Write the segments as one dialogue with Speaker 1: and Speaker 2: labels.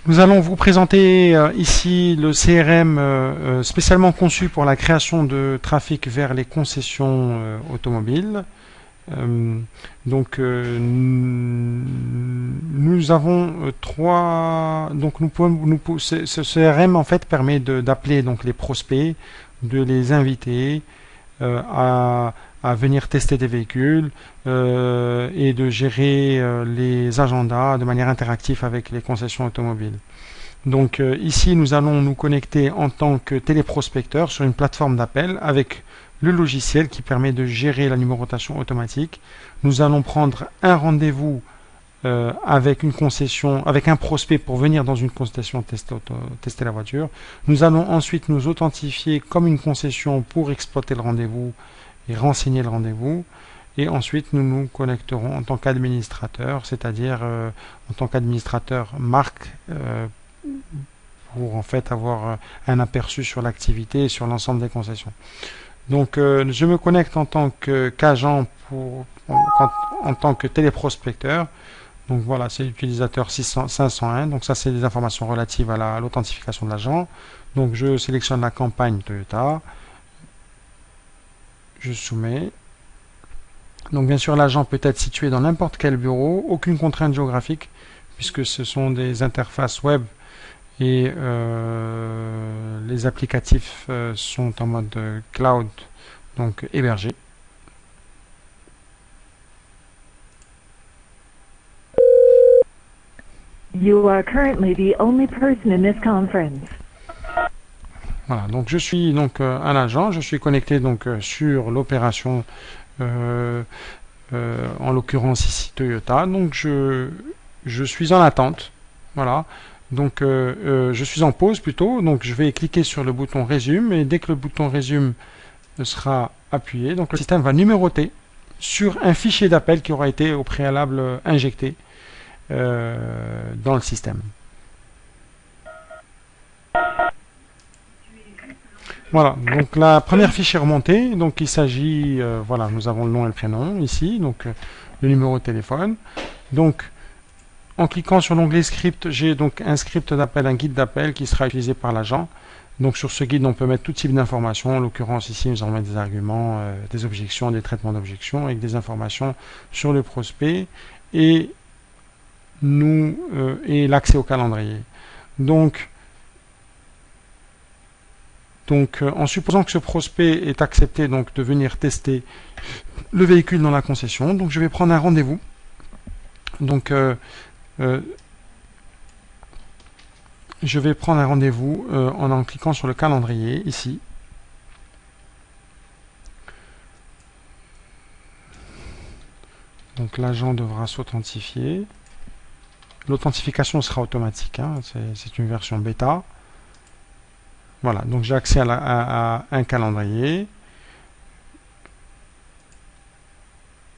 Speaker 1: Nous allons vous présenter ici le CRM spécialement conçu pour la création de trafic vers les concessions automobiles. Nous avons trois. Donc ce CRM en fait permet d'appeler donc les prospects, de les inviter à venir tester des véhicules et de gérer les agendas de manière interactive avec les concessions automobiles. Donc ici, nous allons nous connecter en tant que téléprospecteur sur une plateforme d'appel avec le logiciel qui permet de gérer la numérotation automatique. Nous allons prendre un rendez-vous avec une concession, avec un prospect pour venir dans une concession tester la voiture. Nous allons ensuite nous authentifier comme une concession pour exploiter le rendez-vous et renseigner le rendez-vous. Et ensuite, nous nous connecterons en tant qu'administrateur, c'est-à-dire en tant qu'administrateur marque pour en fait avoir un aperçu sur l'activité et sur l'ensemble des concessions. Donc je me connecte en tant qu'agent en tant que téléprospecteur. Donc voilà, c'est l'utilisateur 501. Donc ça, c'est des informations relatives à l'authentification de l'agent. Donc je sélectionne la campagne Toyota. Je soumets. Donc bien sûr, l'agent peut être situé dans n'importe quel bureau, aucune contrainte géographique, puisque ce sont des interfaces web et les applicatifs sont en mode cloud, donc hébergé.
Speaker 2: You are currently the only person in this conference.
Speaker 1: Voilà, donc je suis donc un agent, je suis connecté donc sur l'opération, en l'occurrence ici Toyota. Donc je suis en attente, voilà. Donc je suis en pause plutôt, donc je vais cliquer sur le bouton résume et dès que le bouton résume sera appuyé, donc le système va numéroter sur un fichier d'appel qui aura été au préalable injecté dans le système. Voilà, donc la première fiche est remontée, donc il s'agit, voilà, nous avons le nom et le prénom ici, donc le numéro de téléphone. Donc en cliquant sur l'onglet script, j'ai donc un script d'appel, un guide d'appel qui sera utilisé par l'agent. Donc sur ce guide, on peut mettre tout type d'informations. En l'occurrence ici, nous allons mettre des arguments, des objections, des traitements d'objections, avec des informations sur le prospect et l'accès au calendrier. Donc en supposant que ce prospect est accepté donc de venir tester le véhicule dans la concession, donc je vais prendre un rendez-vous. Donc je vais prendre un rendez-vous en cliquant sur le calendrier ici. Donc l'agent devra s'authentifier. L'authentification sera automatique, hein, c'est une version bêta. Voilà, donc j'ai accès à un calendrier.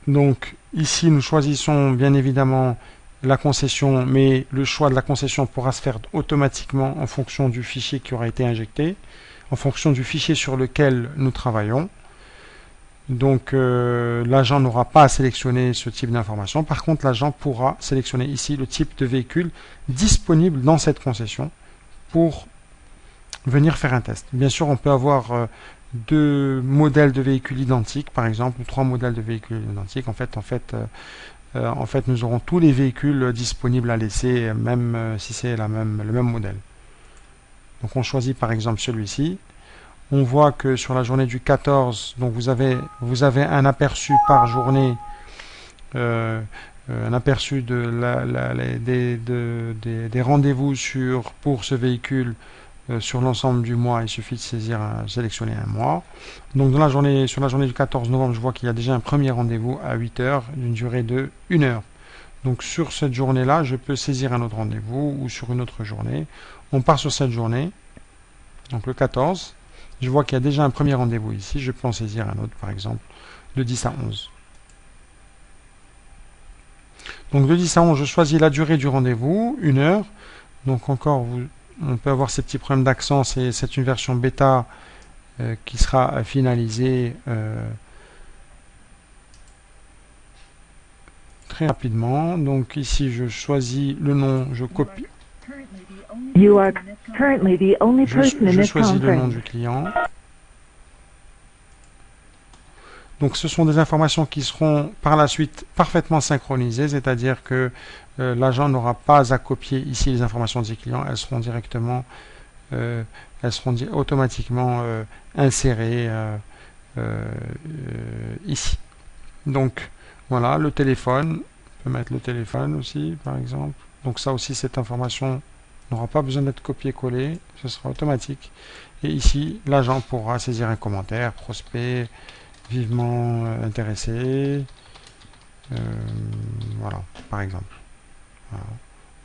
Speaker 1: Donc ici nous choisissons bien évidemment la concession, mais le choix de la concession pourra se faire automatiquement en fonction du fichier qui aura été injecté, en fonction du fichier sur lequel nous travaillons. Donc l'agent n'aura pas à sélectionner ce type d'information. Par contre, l'agent pourra sélectionner ici le type de véhicule disponible dans cette concession pour venir faire un test. Bien sûr, on peut avoir deux modèles de véhicules identiques, par exemple, ou trois modèles de véhicules identiques. En fait, nous aurons tous les véhicules disponibles à laisser, même si c'est le même modèle. Donc, on choisit par exemple celui-ci. On voit que sur la journée du 14, donc vous avez un aperçu par journée, un aperçu des rendez-vous pour ce véhicule. Sur l'ensemble du mois, il suffit de sélectionner un mois. Donc sur la journée du 14 novembre, je vois qu'il y a déjà un premier rendez-vous à 8 heures, d'une durée de 1 heure. Donc sur cette journée-là, je peux saisir un autre rendez-vous ou sur une autre journée. On part sur cette journée, donc le 14. Je vois qu'il y a déjà un premier rendez-vous ici. Je peux en saisir un autre, par exemple, de 10 à 11. Donc de 10 à 11, je choisis la durée du rendez-vous, 1 heure. Donc encore, on peut avoir ces petits problèmes d'accent, c'est une version bêta qui sera finalisée très rapidement. Donc ici je choisis le nom, je copie.
Speaker 2: You are currently the only person in
Speaker 1: Je
Speaker 2: this
Speaker 1: choisis le nom
Speaker 2: conference.
Speaker 1: du client. Donc ce sont des informations qui seront par la suite parfaitement synchronisées, c'est-à-dire que l'agent n'aura pas à copier ici les informations des clients, elles seront directement, automatiquement insérées ici. Donc voilà, le téléphone, on peut mettre le téléphone aussi par exemple. Donc ça aussi, cette information n'aura pas besoin d'être copié-collé, ce sera automatique. Et ici, l'agent pourra saisir un commentaire, prospect, vivement intéressé, voilà, par exemple. Voilà.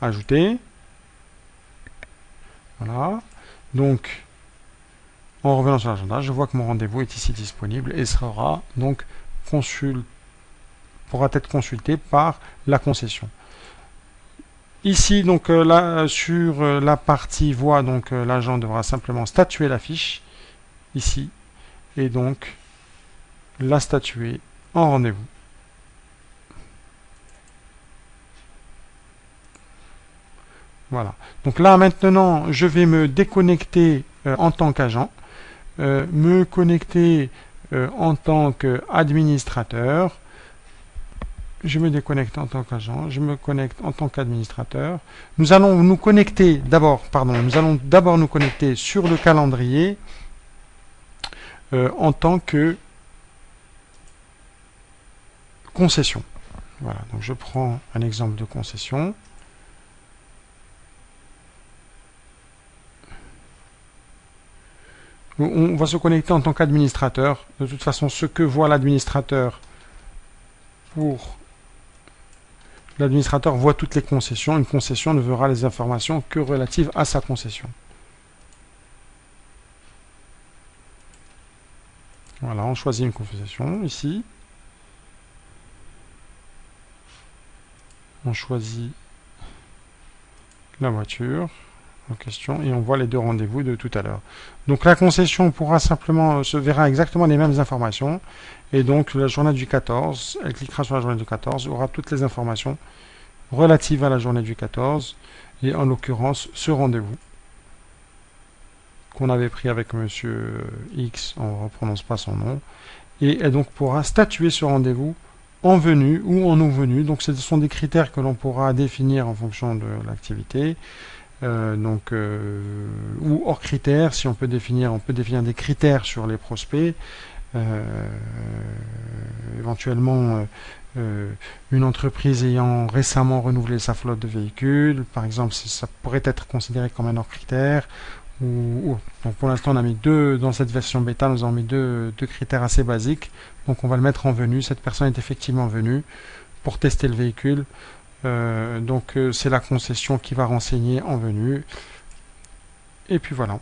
Speaker 1: Ajouter. Voilà. Donc, en revenant sur l'agenda, je vois que mon rendez-vous est ici disponible et sera donc pourra être consulté par la concession. Ici, donc là, sur la partie voix, donc l'agent devra simplement statuer la fiche, ici, et donc la statuer en rendez-vous. Voilà. Donc là, maintenant, je vais me déconnecter en tant qu'agent, me connecter en tant qu'administrateur. Je me déconnecte en tant qu'agent, je me connecte en tant qu'administrateur. Nous allons nous connecter nous allons d'abord nous connecter sur le calendrier en tant que concession. Voilà, donc je prends un exemple de concession. On va se connecter en tant qu'administrateur. De toute façon, ce que voit l'administrateur l'administrateur voit toutes les concessions. Une concession ne verra les informations que relatives à sa concession. Voilà, on choisit une concession ici. On choisit la voiture en question et on voit les deux rendez-vous de tout à l'heure. Donc la concession pourra simplement se verra exactement les mêmes informations et donc la journée du 14, elle cliquera sur la journée du 14, aura toutes les informations relatives à la journée du 14 et en l'occurrence ce rendez-vous qu'on avait pris avec monsieur X, on ne prononce pas son nom, et elle donc pourra statuer ce rendez-vous en venue ou en non venue. Donc ce sont des critères que l'on pourra définir en fonction de l'activité. Ou hors critères, si on peut définir des critères sur les prospects, éventuellement une entreprise ayant récemment renouvelé sa flotte de véhicules, par exemple, ça pourrait être considéré comme un hors critère. Donc pour l'instant, on a mis dans cette version bêta, nous avons mis deux critères assez basiques. Donc on va le mettre en venue. Cette personne est effectivement venue pour tester le véhicule. C'est la concession qui va renseigner en venue. Et puis voilà.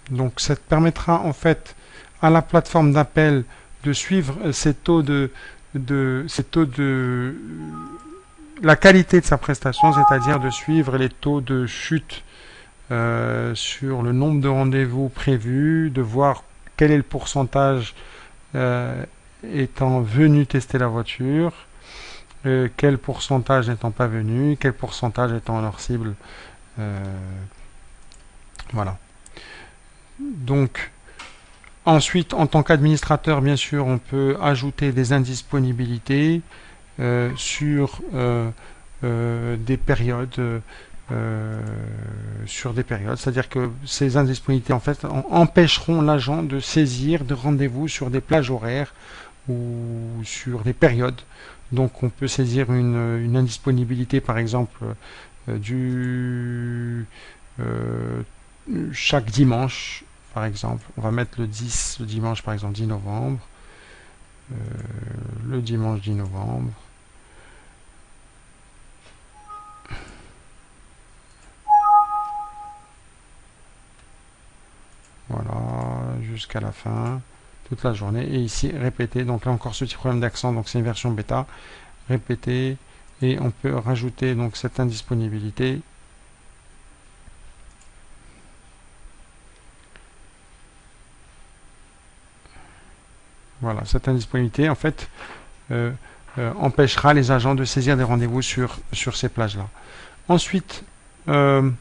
Speaker 1: Donc ça permettra en fait à la plateforme d'appel de suivre la qualité de sa prestation, c'est-à-dire de suivre les taux de chute sur le nombre de rendez-vous prévus, de voir quel est le pourcentage étant venu tester la voiture, quel pourcentage n'étant pas venu, quel pourcentage étant leur cible. Voilà. Donc, ensuite, en tant qu'administrateur, bien sûr, on peut ajouter des indisponibilités sur des périodes. C'est-à-dire que ces indisponibilités en fait empêcheront l'agent de saisir de rendez-vous sur des plages horaires ou sur des périodes. Donc on peut saisir une indisponibilité par exemple chaque dimanche par exemple. On va mettre le dimanche par exemple 10 novembre. Le dimanche 10 novembre. Voilà, jusqu'à la fin, toute la journée. Et ici, répéter. Donc là encore ce petit problème d'accent, donc c'est une version bêta. Répéter. Et on peut rajouter donc cette indisponibilité. Voilà, cette indisponibilité, en fait, empêchera les agents de saisir des rendez-vous sur ces plages-là. Ensuite, bien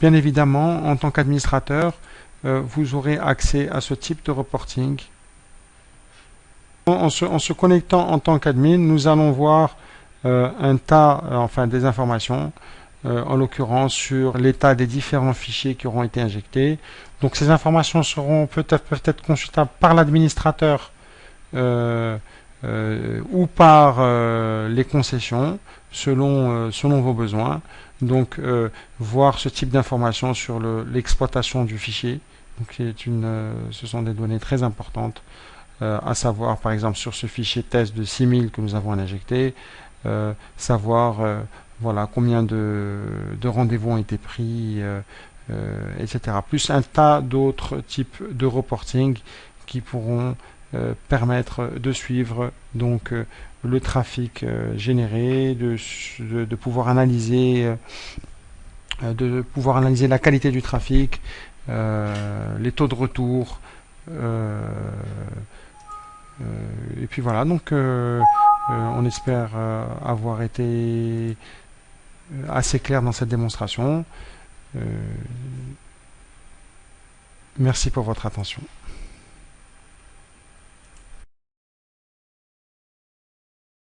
Speaker 1: évidemment, en tant qu'administrateur, vous aurez accès à ce type de reporting. En se connectant en tant qu'admin, nous allons voir un tas, enfin des informations, en l'occurrence sur l'état des différents fichiers qui auront été injectés. Donc ces informations seront peut-être consultables par l'administrateur ou par les concessions selon vos besoins. Donc voir ce type d'informations sur l'exploitation du fichier. Donc, ce sont des données très importantes, à savoir par exemple sur ce fichier test de 6000 que nous avons injecté, savoir voilà, combien de rendez-vous ont été pris, etc. Plus un tas d'autres types de reporting qui pourront permettre de suivre donc le trafic généré, de pouvoir analyser la qualité du trafic, les taux de retour, et puis voilà, donc on espère avoir été assez clair dans cette démonstration. Merci pour votre attention.